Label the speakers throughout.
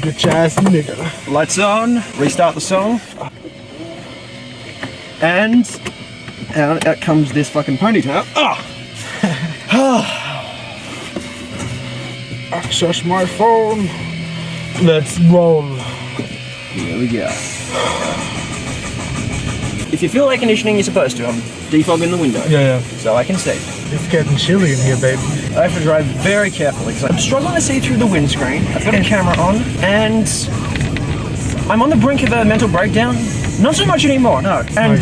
Speaker 1: Bitch ass nigga.
Speaker 2: Lights on, restart the song. And out comes this fucking ponytail.
Speaker 1: Access my phone. Let's roll.
Speaker 2: Here we go. If you feel air conditioning, you're supposed to. I'm defogging the window.
Speaker 1: Yeah.
Speaker 2: So I can see.
Speaker 1: It's getting chilly in here, baby.
Speaker 2: I have to drive very carefully because I'm struggling to see through the windscreen. I've got a camera on and I'm on the brink of a mental breakdown. Not so much anymore, no. And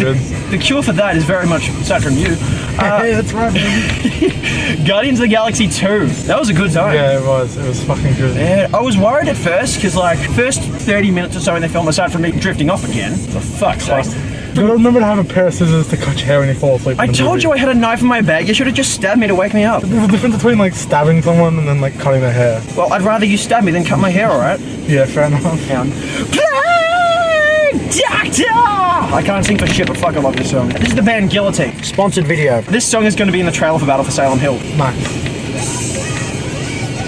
Speaker 2: the cure for that is very much aside from you.
Speaker 1: Hey, that's right, baby.
Speaker 2: Guardians of the Galaxy 2. That was a good time.
Speaker 1: Yeah, it was. It was fucking good.
Speaker 2: Yeah, I was worried at first because, like, first 30 minutes or so in the film, aside from me drifting off again, for fuck's sake.
Speaker 1: You gotta remember to have a pair of scissors to cut your hair when you fall asleep.
Speaker 2: I told you I had a knife in my bag. You should have just stabbed me to wake me up.
Speaker 1: There's a difference between like stabbing someone and then like cutting their hair.
Speaker 2: Well, I'd rather you stab me than cut my hair, alright?
Speaker 1: Yeah, fair enough.
Speaker 2: Doctor! I can't sing for shit, but fuck, I love this song. This is the band Guillotine.
Speaker 1: Sponsored video.
Speaker 2: This song is going to be in the trailer for Battle for Salem Hill.
Speaker 1: Nice.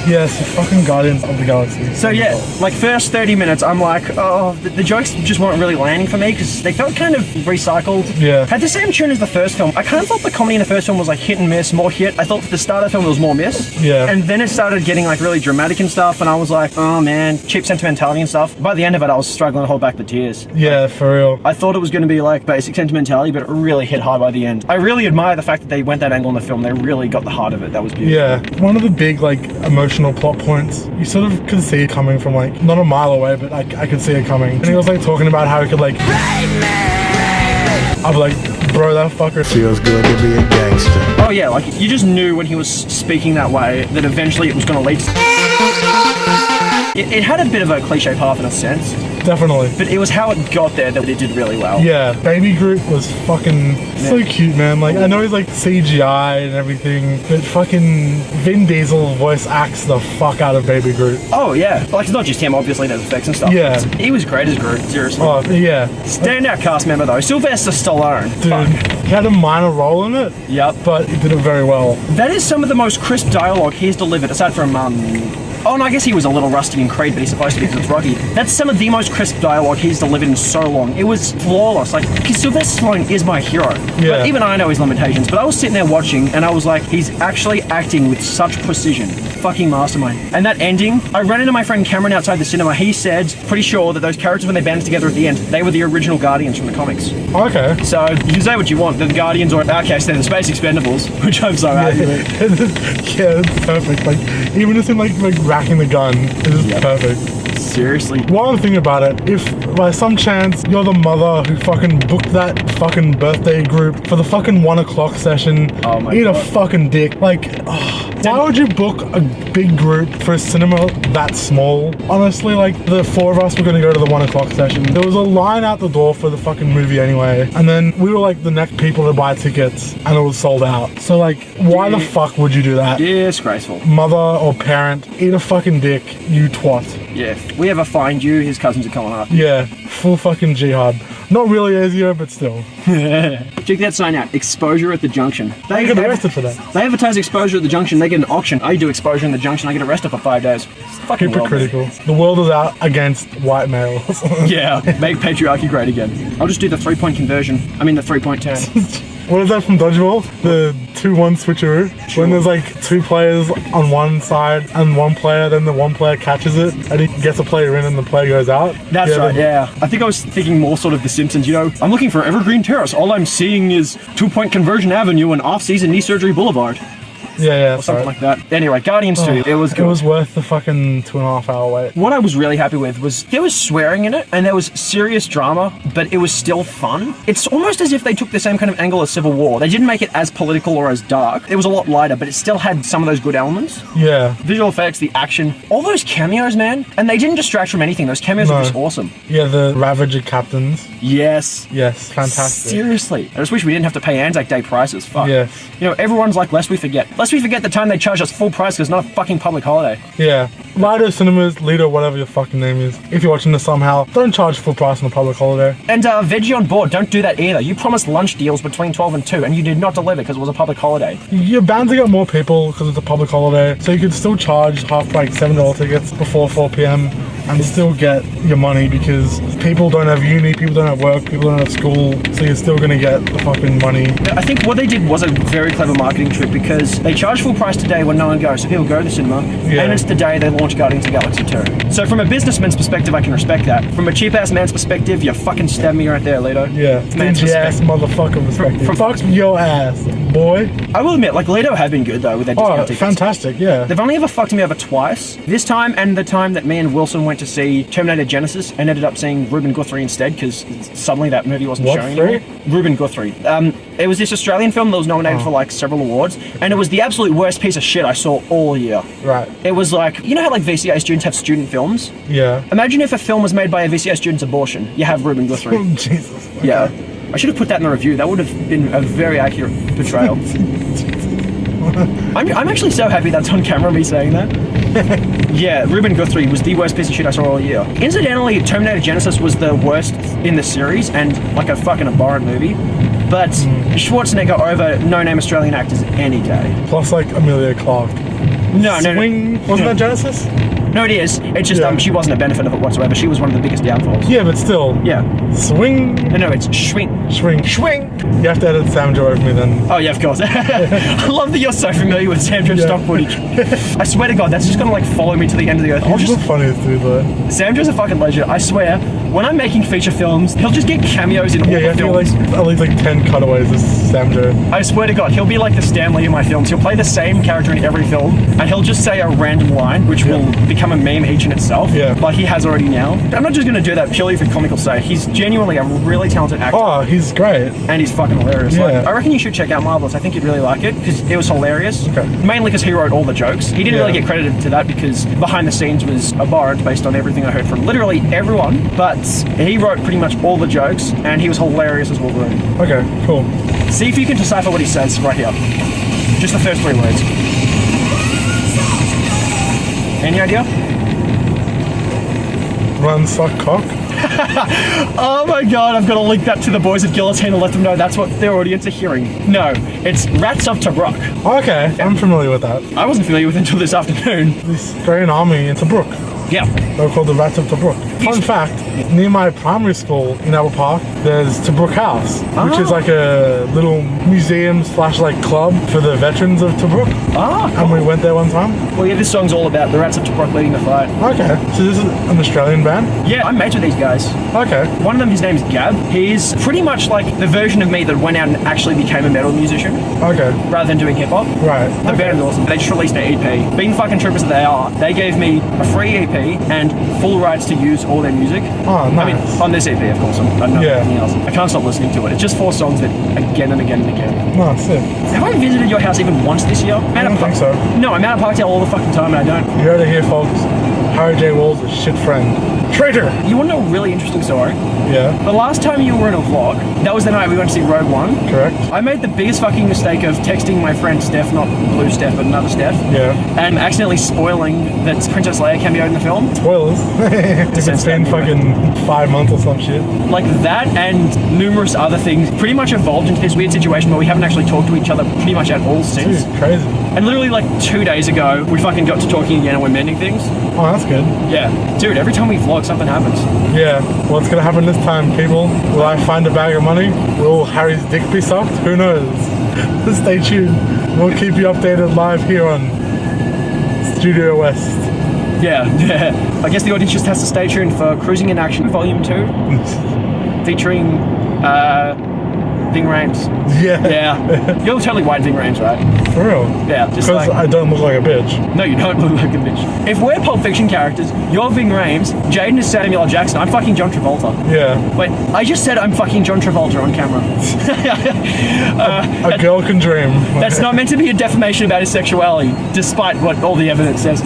Speaker 1: Yes, fucking Guardians of the Galaxy.
Speaker 2: So yeah, like first 30 minutes, I'm like, oh, the jokes just weren't really landing for me because they felt kind of recycled.
Speaker 1: Yeah.
Speaker 2: Had the same tune as the first film. I kind of thought the comedy in the first film was like hit and miss, more hit. I thought for the start of the film there was more miss.
Speaker 1: Yeah.
Speaker 2: And then it started getting like really dramatic and stuff, and I was like, oh man, cheap sentimentality and stuff. By the end of it, I was struggling to hold back the tears.
Speaker 1: Yeah, for real.
Speaker 2: I thought it was going to be like basic sentimentality, but it really hit hard by the end. I really admire the fact that they went that angle in the film. They really got the heart of it. That was beautiful.
Speaker 1: Yeah. One of the big like emotional plot points, you sort of could see it coming from like, not a mile away, but I could see it coming. And he was like talking about how he could like, I'm like, bro, that fucker feels good to be a gangster.
Speaker 2: Oh yeah, like you just knew when he was speaking that way that eventually it was going to lead to... It had a bit of a cliche path in a sense.
Speaker 1: Definitely.
Speaker 2: But it was how it got there that it did really well.
Speaker 1: Yeah, Baby Groot was fucking so cute, man. Like, I know he's like CGI and everything, but fucking Vin Diesel voice acts the fuck out of Baby Groot.
Speaker 2: Oh yeah, like it's not just him, obviously there's effects and stuff.
Speaker 1: Yeah.
Speaker 2: He was great as Groot, seriously.
Speaker 1: Oh, yeah.
Speaker 2: Standout cast member though, Sylvester Stallone.
Speaker 1: Dude,
Speaker 2: Fuck.
Speaker 1: he had a minor role in it.
Speaker 2: Yep.
Speaker 1: But he did it very well.
Speaker 2: That is some of the most crisp dialogue he's delivered, aside from, oh no, I guess he was a little rusty in Creed, but he's supposed to be because it's Rocky. That's some of the most crisp dialogue he's delivered in so long. It was flawless. Like, because Sylvester Stallone is my hero.
Speaker 1: Yeah.
Speaker 2: But even I know his limitations. But I was sitting there watching, and I was like, he's actually acting with such precision. Fucking mastermind. And that ending, I ran into my friend Cameron outside the cinema. He said, pretty sure that those characters, when they banded together at the end, they were the original Guardians from the comics.
Speaker 1: Okay.
Speaker 2: So, you can say what you want. They're the Guardians, or in our case, they're the Space Expendables, which I'm so happy with.
Speaker 1: Yeah, it's perfect. Like, even just him like racking the gun, it is perfect.
Speaker 2: Seriously.
Speaker 1: One thing about it, if by some chance you're the mother who fucking booked that fucking birthday group for the fucking 1 o'clock session,
Speaker 2: oh my
Speaker 1: eat
Speaker 2: God.
Speaker 1: a fucking dick. Like, why would you book a big group for a cinema that small? Honestly, like, the 4 of us were gonna go to the 1 o'clock session. There was a line out the door for the fucking movie anyway, and then we were like the next people to buy tickets, and it was sold out. So like, why the fuck would you do that?
Speaker 2: Disgraceful.
Speaker 1: Mother or parent, eat a fucking dick, you twat.
Speaker 2: Yeah, if we ever find you, his cousins are coming after you.
Speaker 1: Yeah, full fucking jihad. Not really Azio, but still.
Speaker 2: Check that sign out, exposure at the junction.
Speaker 1: I get arrested for that.
Speaker 2: They advertise exposure at the junction, they get an auction. I do exposure in the junction, I get arrested for 5 days. It's fucking
Speaker 1: hypocritical. The world is out against white males.
Speaker 2: Yeah, make patriarchy great again. I'll just do the 3-point conversion. I mean the 3-point turn.
Speaker 1: What is that from Dodgeball? The 2-1 switcheroo?
Speaker 2: Sure.
Speaker 1: When there's like 2 players on one side and 1 player, then the 1 player catches it and he gets a player in and the player goes out.
Speaker 2: That's right, yeah. I think I was thinking more sort of The Simpsons, you know. I'm looking for Evergreen Terrace. All I'm seeing is 2-point Conversion Avenue and off-season knee surgery boulevard.
Speaker 1: Yeah,
Speaker 2: or something like that. Anyway, Guardians 2, it was good.
Speaker 1: It was worth the fucking 2.5 hour wait.
Speaker 2: What I was really happy with was there was swearing in it and there was serious drama, but it was still fun. It's almost as if they took the same kind of angle as Civil War. They didn't make it as political or as dark. It was a lot lighter, but it still had some of those good elements.
Speaker 1: Yeah.
Speaker 2: Visual effects, the action, all those cameos, man. And they didn't distract from anything. Those cameos were just awesome.
Speaker 1: Yeah, the Ravager captains.
Speaker 2: Yes.
Speaker 1: Yes, fantastic.
Speaker 2: Seriously. I just wish we didn't have to pay ANZAC Day prices. Fuck.
Speaker 1: Yes.
Speaker 2: You know, everyone's like, lest we forget. Lest we forget the time they charged us full price because it's not a fucking public holiday.
Speaker 1: Yeah. Lido Cinemas, Lido, whatever your fucking name is. If you're watching this somehow, don't charge full price on a public holiday.
Speaker 2: And Veggie on Board, don't do that either. You promised lunch deals between 12 and 2 and you did not deliver because it was a public holiday.
Speaker 1: You're bound to get more people because it's a public holiday, so you could still charge half price $7 tickets before 4 p.m. and still get your money because people don't have uni, people don't have work, people don't have school, so you're still gonna get the fucking money.
Speaker 2: I think what they did was a very clever marketing trick because they charge full price today when no one goes, so people go to the cinema, and it's the day they launch Guardians of the Galaxy 2. So from a businessman's perspective, I can respect that. From a cheap-ass man's perspective, you fucking stab me right there, Leto.
Speaker 1: Yeah, stingy-ass motherfucker perspective. Fuck your ass, boy.
Speaker 2: I will admit, like, Leto have been good, though, with their discount tickets.
Speaker 1: Fantastic, yeah.
Speaker 2: They've only ever fucked me over twice. This time and the time that me and Wilson went to see Terminator Genesis and ended up seeing Ruben Guthrie instead because suddenly that movie wasn't showing anymore. Ruben Guthrie. It was this Australian film that was nominated for like several awards, and it was the absolute worst piece of shit I saw all year.
Speaker 1: Right.
Speaker 2: It was like, you know how like VCA students have student films?
Speaker 1: Yeah.
Speaker 2: Imagine if a film was made by a VCA student's abortion. You have Ruben Guthrie.
Speaker 1: Jesus. Okay.
Speaker 2: Yeah. I should have put that in the review. That would have been a very accurate portrayal. I'm actually so happy that's on camera, me saying that. Yeah, Ruben Guthrie was the worst piece of shit I saw all year. Incidentally, Terminator Genesis was the worst in the series and like a fucking abhorrent movie. But Schwarzenegger over no-name Australian actors any day.
Speaker 1: Plus like Amelia Clarke.
Speaker 2: No.
Speaker 1: Wasn't that Genesis?
Speaker 2: No, it is. It's just she wasn't a benefit of it whatsoever. She was one of the biggest downfalls.
Speaker 1: Yeah, but still.
Speaker 2: Yeah.
Speaker 1: Swing.
Speaker 2: No, it's swing.
Speaker 1: Swing. You have to edit Sam Joe over me then.
Speaker 2: Oh yeah, of course. I love that you're so familiar with Sam Joe's stock footage. I swear to God, that's just gonna like follow me to the end of the earth.
Speaker 1: He's the funniest dude though.
Speaker 2: Sam Joe's a fucking legend. I swear, when I'm making feature films, he'll just get cameos in all the films.
Speaker 1: Like, at least like 10 cutaways as Sam Joe. I
Speaker 2: swear to God, he'll be like the Stan Lee in my films. He'll play the same character in every film, and he'll just say a random line, which will become a meme each in itself. Yeah. Like he has already now. I'm not just gonna do that purely for comical sake. He's genuinely a really talented actor.
Speaker 1: Oh, he's great.
Speaker 2: And he's fucking hilarious.
Speaker 1: Yeah.
Speaker 2: Like, I reckon you should check out Marvelous. I think you'd really like it because it was hilarious. Okay. Mainly because he wrote all the jokes. He didn't really get credited to that because behind the scenes was abhorrent based on everything I heard from literally everyone. But he wrote pretty much all the jokes and he was hilarious as Wolverine.
Speaker 1: Okay, cool.
Speaker 2: See if you can decipher what he says right here. Just the first 3 words. Any idea?
Speaker 1: Run, suck, cock.
Speaker 2: Oh my God, I've got to link that to the boys at Guillotine and let them know that's what their audience are hearing. No, it's Rats of Tobruk.
Speaker 1: Okay, I'm familiar with that.
Speaker 2: I wasn't familiar with it until this afternoon.
Speaker 1: The Australian Army in Tobruk.
Speaker 2: Yeah.
Speaker 1: They're called the Rats of Tobruk. Fun fact, near my primary school in Albert Park, there's Tobruk House, which is like a little museum / like club for the veterans of Tobruk.
Speaker 2: Ah, cool.
Speaker 1: And we went there one time.
Speaker 2: Well, yeah, this song's all about the Rats of Tobruk leading the fight.
Speaker 1: Okay, so this is an Australian band?
Speaker 2: Yeah, I'm mates with these guys.
Speaker 1: Okay.
Speaker 2: One of them, his name's Gab. He's pretty much like the version of me that went out and actually became a metal musician.
Speaker 1: Okay.
Speaker 2: Rather than doing hip-hop.
Speaker 1: Right.
Speaker 2: The band is awesome. They just released an EP. Being the fucking troopers that they are, they gave me a free EP and full rights to use all their music.
Speaker 1: Oh, nice.
Speaker 2: I mean, on this EP, of course. I don't know anything else. I can't stop listening to it. It's just 4 songs that again and again and again.
Speaker 1: No, sick.
Speaker 2: Have I visited your house even once this year?
Speaker 1: I don't think so.
Speaker 2: No, I'm out of Parkdale all the fucking time and I don't.
Speaker 1: You heard it here, folks. Harry J. Walls is shit friend. Traitor!
Speaker 2: You want to know a really interesting story?
Speaker 1: Yeah.
Speaker 2: The last time you were in a vlog, that was the night we went to see Rogue One.
Speaker 1: Correct.
Speaker 2: I made the biggest fucking mistake of texting my friend Steph, not Blue Steph, but another Steph.
Speaker 1: Yeah.
Speaker 2: And accidentally spoiling that Princess Leia cameoed in the film.
Speaker 1: Spoilers. It's been fucking 5 months or some shit.
Speaker 2: Like that and numerous other things pretty much evolved into this weird situation where we haven't actually talked to each other pretty much at all since.
Speaker 1: Dude, crazy.
Speaker 2: And literally like 2 days ago, we fucking got to talking again and we're mending things.
Speaker 1: Oh, that's good.
Speaker 2: Yeah. Dude, every time we vlog, something happens.
Speaker 1: Yeah. What's gonna happen this time, people? Will I find a bag of money? Will Harry's dick be sucked? Who knows? Stay tuned. We'll keep you updated live here on Studio West.
Speaker 2: Yeah. I guess the audience just has to stay tuned for Cruising in Action Volume 2. Featuring, Ving Rhames. Yeah. You're totally white Ving Rhames, right?
Speaker 1: For real?
Speaker 2: Yeah. Just
Speaker 1: because
Speaker 2: like,
Speaker 1: I don't look like a bitch.
Speaker 2: No, you don't look like a bitch. If we're Pulp Fiction characters, you're Ving Rhames, Jaden is Samuel L. Jackson, I'm fucking John Travolta.
Speaker 1: Yeah.
Speaker 2: Wait, I just said I'm fucking John Travolta on camera.
Speaker 1: A girl can dream.
Speaker 2: That's not meant to be a defamation about his sexuality, despite what all the evidence says.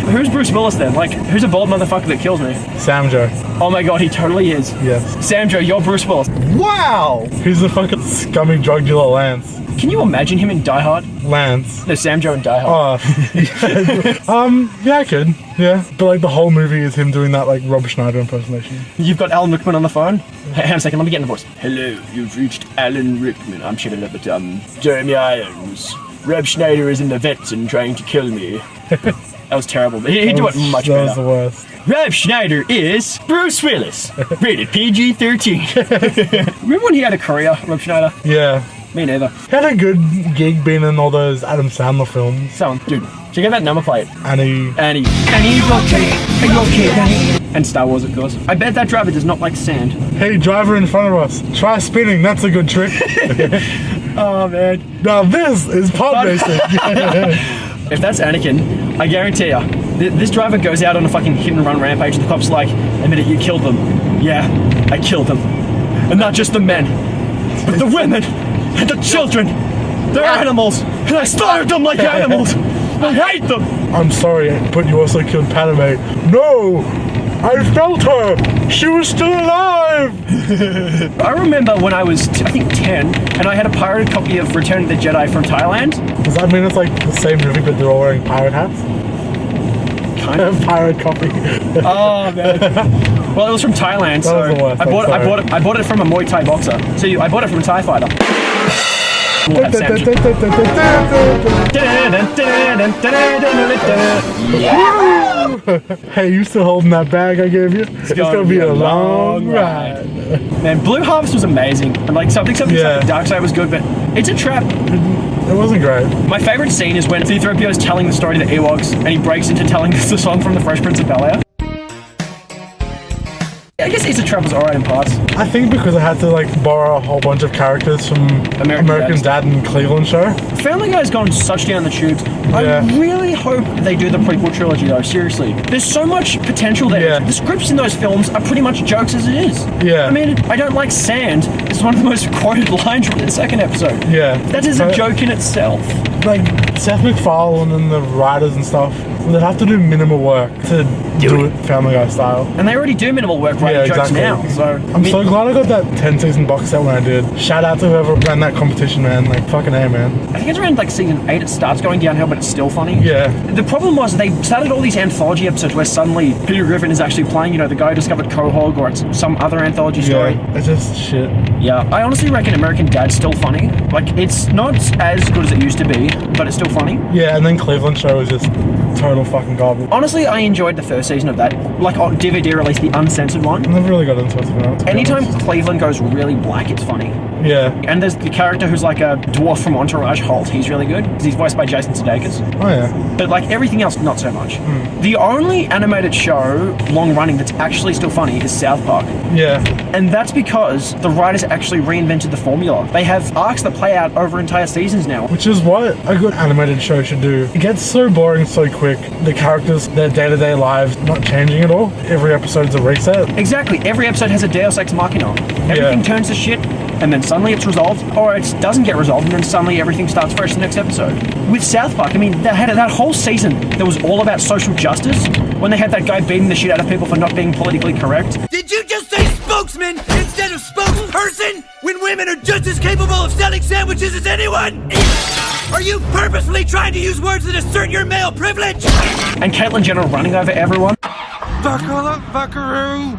Speaker 2: Who's Bruce Willis then? Like, who's a bald motherfucker that kills me?
Speaker 1: Sam Joe.
Speaker 2: Oh my God, he totally is.
Speaker 1: Yes.
Speaker 2: Sam Joe, you're Bruce Willis. Wow!
Speaker 1: He's the fucking scummy drug dealer Lance.
Speaker 2: Can you imagine him in Die Hard?
Speaker 1: Lance.
Speaker 2: No, Sam Joe in Die Hard.
Speaker 1: Oh, yeah, I could. Yeah. But like the whole movie is him doing that like Rob Schneider impersonation.
Speaker 2: You've got Alan Rickman on the phone? Hey, hang on a second, let me get in the voice. Hello, you've reached Alan Rickman. I'm shitting up at, Jeremy Irons. Rob Schneider is in the vets and trying to kill me. That was terrible. He'd do it much better.
Speaker 1: That was the worst.
Speaker 2: Rob Schneider is Bruce Willis. Rated PG-13. Remember when he had a career, Rob Schneider?
Speaker 1: Yeah.
Speaker 2: Me neither.
Speaker 1: He had a good gig being in all those Adam Sandler films.
Speaker 2: So, dude, check out that number plate.
Speaker 1: Annie's
Speaker 2: okay. Are you okay, Annie? And Star Wars, of course. I bet that driver does not like sand.
Speaker 1: Hey, driver in front of us. Try spinning. That's a good trick.
Speaker 2: Oh, man.
Speaker 1: Now this is pod racing.
Speaker 2: If that's Anakin, I guarantee ya, this driver goes out on a fucking hit and run rampage and the cop's like, admit it, you killed them. Yeah, I killed them. And not just the men, but the women and the children. They're animals, and I slaughtered them like animals. I hate them.
Speaker 1: I'm sorry, but you also killed Padme. No! I felt her! She was still alive!
Speaker 2: I remember when I was, I think, 10, and I had a pirated copy of Return of the Jedi from Thailand.
Speaker 1: Does that mean it's like the same movie, but they're all wearing pirate hats?
Speaker 2: Kind of.
Speaker 1: Pirate copy.
Speaker 2: Oh, man. Well, it was from Thailand, so I bought it from a Muay Thai boxer. So I bought it from a Thai fighter. We'll have
Speaker 1: Hey, you still holding that bag I gave you? It's gonna be a long ride.
Speaker 2: Man, Blue Harvest was amazing. And like something
Speaker 1: yeah.
Speaker 2: like Dark Side was good, but it's a trap.
Speaker 1: It wasn't great.
Speaker 2: My favorite scene is when C-3PO is telling the story to the Ewoks and he breaks into telling the song from the Fresh Prince of Bel-Air. I guess It's a Trap was alright in parts.
Speaker 1: I think because I had to like borrow a whole bunch of characters from American Dad and Cleveland Show.
Speaker 2: Family Guy's gone such down the tubes. Yeah. I really hope they do the prequel trilogy though, seriously. There's so much potential there.
Speaker 1: Yeah.
Speaker 2: The scripts in those films are pretty much jokes as it is.
Speaker 1: Yeah.
Speaker 2: I mean, I don't like sand. It's one of the most quoted lines from the second episode.
Speaker 1: Yeah.
Speaker 2: That is a joke in itself.
Speaker 1: Like, Seth MacFarlane and the writers and stuff, they'd have to do minimal work to do it Family Guy style.
Speaker 2: And they already do minimal work writing jokes now, so...
Speaker 1: I'm so glad I got that 10-season box set when I did. Shout out to whoever ran that competition, man. Like, fucking A, man.
Speaker 2: I think it's around, like, season 8 it starts going downhill, but it's still funny.
Speaker 1: Yeah.
Speaker 2: The problem was they started all these anthology episodes where suddenly Peter Griffin is actually playing, you know, the guy who discovered Quahog, or it's some other anthology story.
Speaker 1: Yeah, it's just shit.
Speaker 2: Yeah, I honestly reckon American Dad's still funny. Like, it's not as good as it used to be, but it's still funny.
Speaker 1: Yeah, and then Cleveland Show was just total fucking garbage.
Speaker 2: Honestly, I enjoyed the first season of that. Like, on DVD released the uncensored one.
Speaker 1: I never really got into it, to be
Speaker 2: Anytime
Speaker 1: honest.
Speaker 2: Cleveland goes really black, it's funny.
Speaker 1: Yeah.
Speaker 2: And there's the character who's like a dwarf from Entourage, Holt. He's really good because he's voiced by Jason Sudeikis.
Speaker 1: Oh, yeah.
Speaker 2: But like everything else, not so much. The only animated show, long running, that's actually still funny is South Park.
Speaker 1: Yeah.
Speaker 2: And that's because the writers actually reinvented the formula. They have arcs that play out over entire seasons now.
Speaker 1: Which is what a good animated show should do. It gets so boring so quick. The characters, their day-to-day lives, not changing at all. Every episode's a reset.
Speaker 2: Exactly. Every episode has a Deus Ex Machina. Everything turns to shit, and then suddenly it's resolved, or it doesn't get resolved, and then suddenly everything starts fresh the next episode. With South Park, I mean, they had that whole season that was all about social justice, when they had that guy beating the shit out of people for not being politically correct.
Speaker 3: Did you just say spokesman instead of spokesperson? When women are just as capable of selling sandwiches as anyone? Are you purposefully trying to use words that assert your male privilege?
Speaker 2: And Caitlyn Jenner running over everyone.
Speaker 3: Buckle up, buckaroo!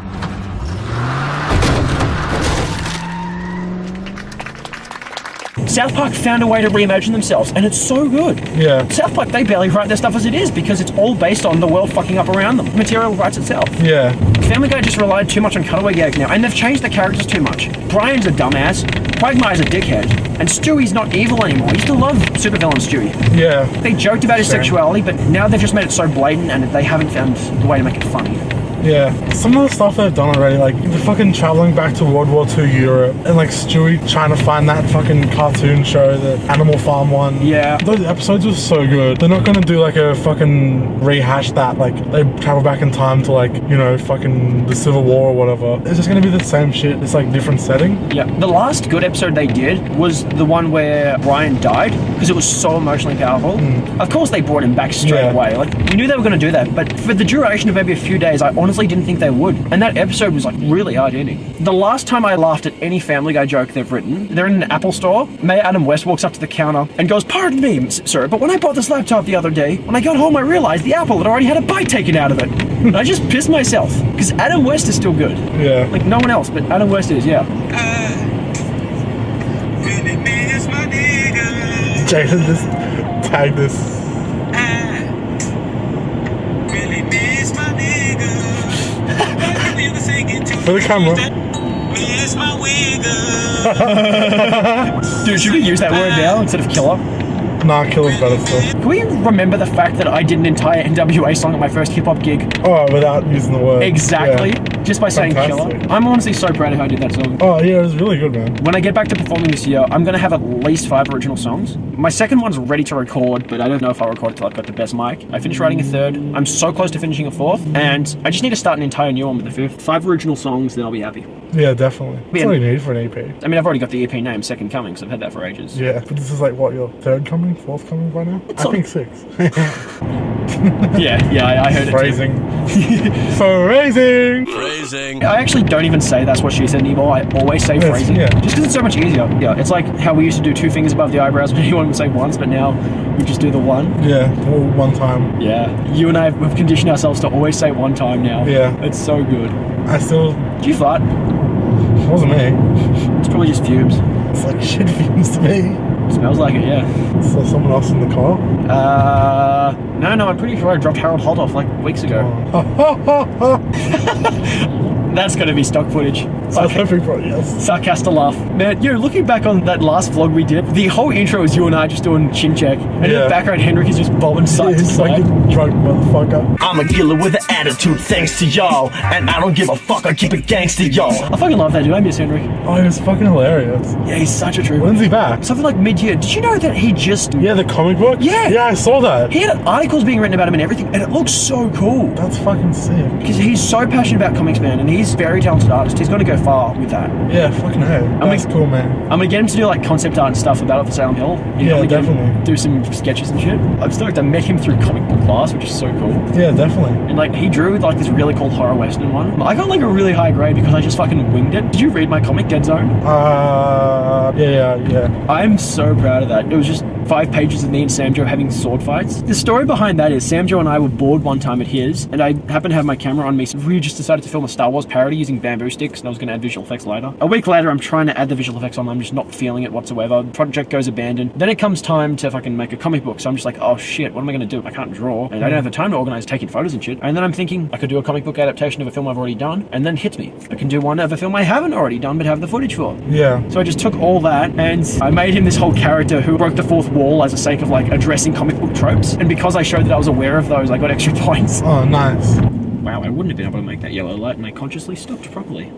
Speaker 2: South Park found a way to reimagine themselves, and it's so good.
Speaker 1: Yeah.
Speaker 2: South Park, they barely write their stuff as it is because it's all based on the world fucking up around them. The material writes itself.
Speaker 1: Yeah.
Speaker 2: Family Guy just relied too much on cutaway gags now, and they've changed the characters too much. Brian's a dumbass, Quagmire's a dickhead, and Stewie's not evil anymore. I used to love supervillain Stewie.
Speaker 1: Yeah.
Speaker 2: They joked about his sexuality, but now they've just made it so blatant, and they haven't found the way to make it funny.
Speaker 1: Yeah. Some of the stuff they've done already, like the fucking traveling back to World War II Europe, and like Stewie trying to find that fucking cartoon show, the Animal Farm one.
Speaker 2: Yeah.
Speaker 1: Those episodes were so good. They're not gonna do like a fucking rehash that, like they travel back in time to like, you know, fucking the Civil War or whatever. It's just gonna be the same shit. It's like different setting.
Speaker 2: Yeah. The last good episode they did was the one where Brian died, because it was so emotionally powerful. Of course they brought him back straight away. Like, we knew they were gonna do that, but for the duration of maybe a few days, I honestly didn't think they would. And that episode was like really hard-hitting. The last time I laughed at any Family Guy joke they've written, they're in an Apple store. Mayor Adam West walks up to the counter and goes, "Pardon me, sir, but when I bought this laptop the other day, when I got home I realized the Apple had already had a bite taken out of it." And I just pissed myself, because Adam West is still good.
Speaker 1: Yeah.
Speaker 2: Like no one else, but Adam West is, yeah.
Speaker 3: Really miss my nigga.
Speaker 1: Jason just tagged this.
Speaker 3: Really miss my nigga.
Speaker 1: For the camera.
Speaker 2: Dude, should we use that word now instead of killer?
Speaker 1: Nah, killer's better still.
Speaker 2: Can we remember the fact that I did an entire NWA song at my first hip-hop gig?
Speaker 1: Oh, without using the word.
Speaker 2: Exactly.
Speaker 1: Yeah.
Speaker 2: Just by saying
Speaker 1: Fantastic.
Speaker 2: killer. I'm honestly so proud of how I did that song.
Speaker 1: Oh, yeah, it was really good, man.
Speaker 2: When I get back to performing this year, I'm going to have at least 5 original songs. My second one's ready to record, but I don't know if I'll record it till I've got the best mic. I finished writing a third. I'm so close to finishing a fourth, and I just need to start an entire new one with the fifth. 5 original songs, then I'll be happy.
Speaker 1: Yeah, definitely. That's all you need for an EP.
Speaker 2: I mean, I've already got the EP name, Second Coming, so I've had that for ages.
Speaker 1: Yeah, but this is like, what, your third coming? Fourth coming by now? I think 6.
Speaker 2: Yeah, I heard
Speaker 1: Phrasing.
Speaker 2: it
Speaker 1: Phrasing!
Speaker 3: Phrasing.
Speaker 2: too. I actually don't even say that's what she said anymore. I always say
Speaker 1: Yes,
Speaker 2: phrasing.
Speaker 1: yeah.
Speaker 2: Just because it's so much easier. Yeah, it's like how we used to do 2 fingers above the eyebrows when anyone would say once, but now we just do the one.
Speaker 1: Yeah, all one time.
Speaker 2: Yeah, you and I have conditioned ourselves to always say one time now.
Speaker 1: Yeah.
Speaker 2: It's so good.
Speaker 1: I still...
Speaker 2: Did you fart?
Speaker 1: It wasn't me.
Speaker 2: It's probably just fumes.
Speaker 1: It's like shit fumes to me.
Speaker 2: Smells like it, yeah.
Speaker 1: So someone else in the car?
Speaker 2: No, I'm pretty sure I dropped Harold Holt off like weeks ago.
Speaker 1: Oh.
Speaker 2: That's gonna be stock footage.
Speaker 1: I was hoping for it, yes.
Speaker 2: Sarcastic laugh. Man, looking back on that last vlog we did, the whole intro is you and I just doing chin check. And in the background, Henrik is just bobbing side to
Speaker 1: He's
Speaker 2: side.
Speaker 1: like a drunk motherfucker.
Speaker 4: I'm a killer with an attitude, thanks to y'all. And I don't give a fuck, I keep it gangster, y'all.
Speaker 2: I fucking love that dude. I miss Henrik.
Speaker 1: Oh, he was fucking hilarious.
Speaker 2: Yeah, he's such a trooper.
Speaker 1: When's he back?
Speaker 2: Something like mid-year. Did you know that he just...
Speaker 1: Yeah, the comic book?
Speaker 2: Yeah.
Speaker 1: Yeah, I saw that.
Speaker 2: He had articles being written about him and everything, and it looks so cool.
Speaker 1: That's fucking sick.
Speaker 2: Because he's so passionate about comics, man, and he's a very talented artist. He's going to go far with that.
Speaker 1: Yeah, fucking hey. That's cool, man.
Speaker 2: I'm gonna get him to do like concept art and stuff about it for Salem Hill.
Speaker 1: Yeah, definitely.
Speaker 2: Do some sketches and shit. I'm stoked. I met him through comic book class, which is so cool.
Speaker 1: Yeah, definitely.
Speaker 2: And like he drew like this really cool horror western one. I got like a really high grade because I just fucking winged it. Did you read my comic Dead Zone?
Speaker 1: Yeah.
Speaker 2: I'm so proud of that. It was just 5 pages of me and Sam Joe having sword fights. The story behind that is Sam Joe and I were bored one time at his, and I happened to have my camera on me, so we just decided to film a Star Wars parody using bamboo sticks, and I was going to add visual effects later. A week later, I'm trying to add the visual effects on, I'm just not feeling it whatsoever. The project goes abandoned. Then it comes time to fucking make a comic book, so I'm just like, oh shit, what am I going to do? I can't draw, and I don't have the time to organize taking photos and shit. And then I'm thinking, I could do a comic book adaptation of a film I've already done, and then it hits me. I can do one of a film I haven't already done, but have the footage for.
Speaker 1: Yeah.
Speaker 2: So I just took all that, and I made him this whole character who broke the fourth wall as a sake of like addressing comic book tropes, and because I showed that I was aware of those, I got extra points.
Speaker 1: Oh, nice.
Speaker 2: Wow, I wouldn't have been able to make that yellow light, and I consciously stopped properly.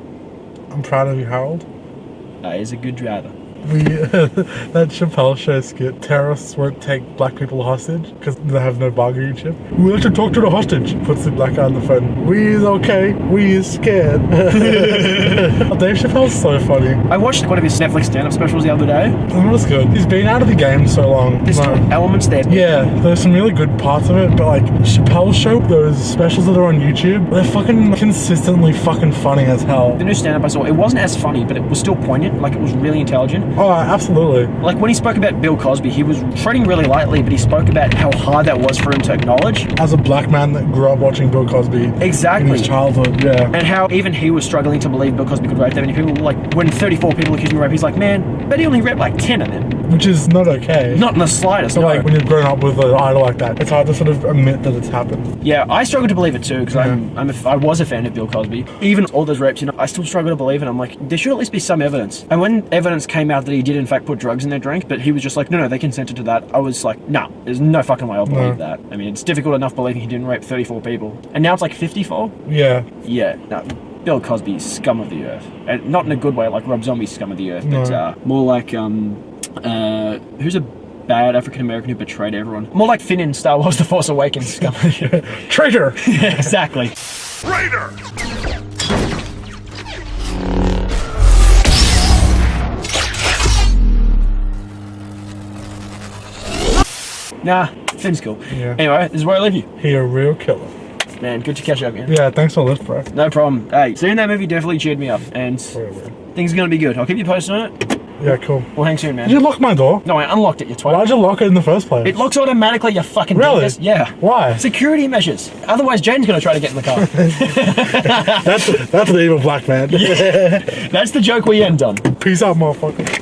Speaker 1: I'm proud of you, Harold.
Speaker 2: That is a good driver.
Speaker 1: That Chappelle Show skit, terrorists won't take black people hostage because they have no bargaining chip. We have to talk to the hostage. Puts the black guy on the phone. We is okay. We is scared. Dave Chappelle's so funny.
Speaker 2: I watched one of his Netflix stand-up specials the other day.
Speaker 1: That was good. He's been out of the game so long.
Speaker 2: There's still elements there.
Speaker 1: Yeah, there's some really good parts of it, but like Chappelle's Show, those specials that are on YouTube, they're fucking consistently fucking funny as hell.
Speaker 2: The new stand-up I saw, it wasn't as funny, but it was still poignant. Like, it was really intelligent.
Speaker 1: Oh, absolutely.
Speaker 2: Like, when he spoke about Bill Cosby, he was treading really lightly, but he spoke about how hard that was for him to acknowledge.
Speaker 1: As a black man that grew up watching Bill Cosby
Speaker 2: Exactly.
Speaker 1: in his childhood, yeah.
Speaker 2: And how even he was struggling to believe Bill Cosby could rape that many people. Like, when 34 people accused him of rape, he's like, man, but he only raped like 10 of them.
Speaker 1: Which is not okay.
Speaker 2: Not in the slightest.
Speaker 1: So
Speaker 2: No.
Speaker 1: like when you've grown up with an idol like that, it's hard to sort of admit that it's happened.
Speaker 2: Yeah, I struggle to believe it too, because I was a fan of Bill Cosby. Even all those rapes, I still struggle to believe it. I'm like, there should at least be some evidence. And when evidence came out that he did in fact put drugs in their drink, but he was just like, no, they consented to that, I was like, no, there's no fucking way I'll believe that. I mean, it's difficult enough believing he didn't rape 34 people. And now it's like 54?
Speaker 1: Yeah.
Speaker 2: Yeah, no. Bill Cosby is scum of the earth. And not in a good way, like Rob Zombie's scum of the earth, but more like, who's a bad African American who betrayed everyone? More like Finn in Star Wars The Force Awakens scum of the earth.
Speaker 1: Traitor!
Speaker 2: Yeah, exactly.
Speaker 5: Traitor!
Speaker 2: Nah, Finn's cool.
Speaker 1: Yeah.
Speaker 2: Anyway, this is where I leave you.
Speaker 1: He a real killer.
Speaker 2: Man, good to catch up, man.
Speaker 1: Yeah, thanks for the lift, bro.
Speaker 2: No problem. Hey, seeing that movie definitely cheered me up, and things are gonna be good. I'll keep you posted on it.
Speaker 1: Yeah, cool.
Speaker 2: We'll hang soon, man.
Speaker 1: Did you lock my door?
Speaker 2: No, I unlocked it, you twat.
Speaker 1: Why'd you lock it in the first place?
Speaker 2: It locks automatically, you fucking
Speaker 1: Really?
Speaker 2: dingus. Yeah.
Speaker 1: Why?
Speaker 2: Security measures. Otherwise, Jaden's gonna try to get in the car.
Speaker 1: That's the evil black man.
Speaker 2: That's the joke we end on.
Speaker 1: Peace out, motherfucker.